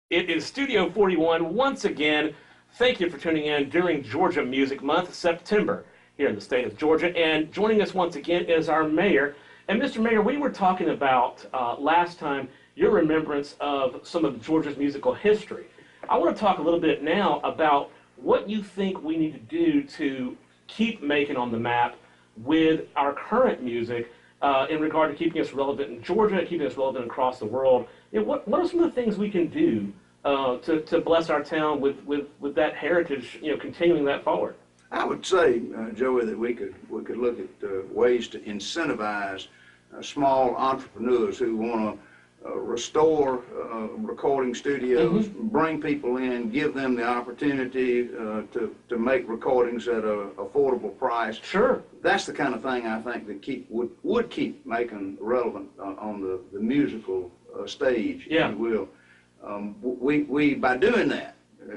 It is Studio 41 once again. Thank you for tuning in during Georgia Music Month, September, here in the state of Georgia. And joining us once again is our mayor. And Mr. Mayor, we were talking about last time your remembrance of some of Georgia's musical history. I want to talk a little bit now about what you think we need to do to keep Macon on the map with our current music in regard to keeping us relevant in Georgia, keeping us relevant across the world. You know, what are some of the things we can do to bless our town with that heritage, continuing that forward? I would say, Joey, that we could look at ways to incentivize small entrepreneurs who want to restore recording studios, bring people in, give them the opportunity to make recordings at an affordable price. Sure. That's the kind of thing I think that would keep Macon relevant on the musical stage, if you will. We by doing that,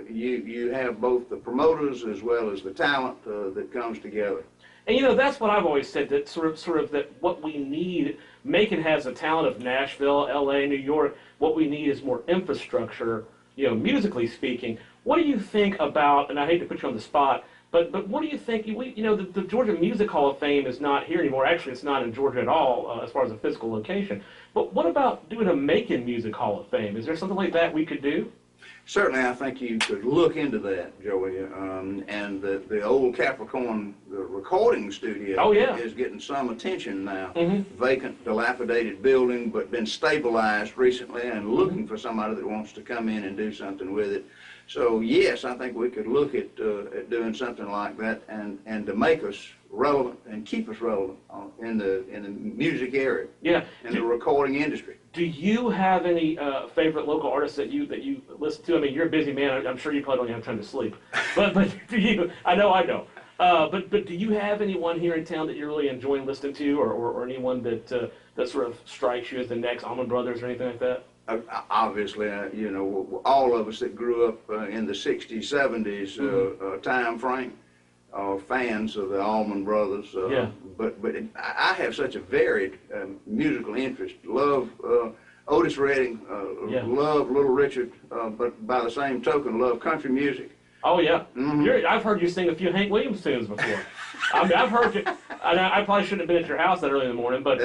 you have both the promoters as well as the talent that comes together. And that's what I've always said, that sort of that what we need, Macon has the talent of Nashville, LA, New York. What we need is more infrastructure, musically speaking. What do you think about, and I hate to put you on the spot, but what do you think, the Georgia Music Hall of Fame is not here anymore. Actually, it's not in Georgia at all as far as a physical location. But what about doing a Macon Music Hall of Fame? Is there something like that we could do? Certainly, I think you could look into that, Joey. And the old Capricorn recording studio is getting some attention now. Vacant, dilapidated building, but been stabilized recently and looking for somebody that wants to come in and do something with it. So, yes, I think we could look at doing something like that and to make us relevant and keep us relevant in the music area, in the recording industry. Do you have any favorite local artists that you listen to? I mean, you're a busy man. I'm sure you probably don't have time to sleep. But do you? I know. But do you have anyone here in town that you're really enjoying listening to, or anyone that sort of strikes you as the next Allman Brothers or anything like that? Obviously, all of us that grew up in the 60s, 70s time frame are fans of the Allman Brothers. But I have such a varied musical interest. Love Otis Redding, love Little Richard, but by the same token, love country music. Oh, yeah. I've heard you sing a few Hank Williams tunes before. I mean, I've heard you. I probably shouldn't have been at your house that early in the morning, but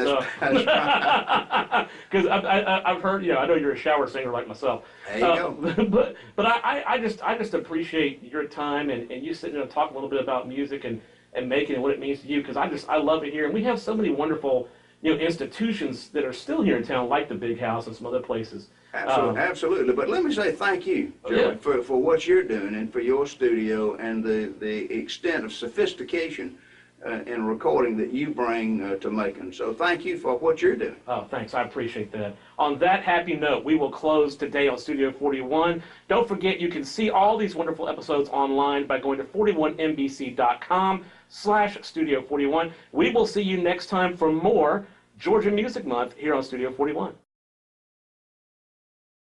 because I've heard, I know you're a shower singer like myself. There you go. But I just appreciate your time and you sitting and talk a little bit about music and making it what it means to you, because I love it here, and we have so many wonderful institutions that are still here in town, like the Big House and some other places. Absolutely. But let me say thank you, Joey, for what you're doing and for your studio and the extent of sophistication in recording that you bring to Macon. So thank you for what you're doing. Oh, thanks. I appreciate that. On that happy note, we will close today on Studio 41. Don't forget, you can see all these wonderful episodes online by going to 41NBC.com/Studio 41. We will see you next time for more Georgia Music Month here on Studio 41.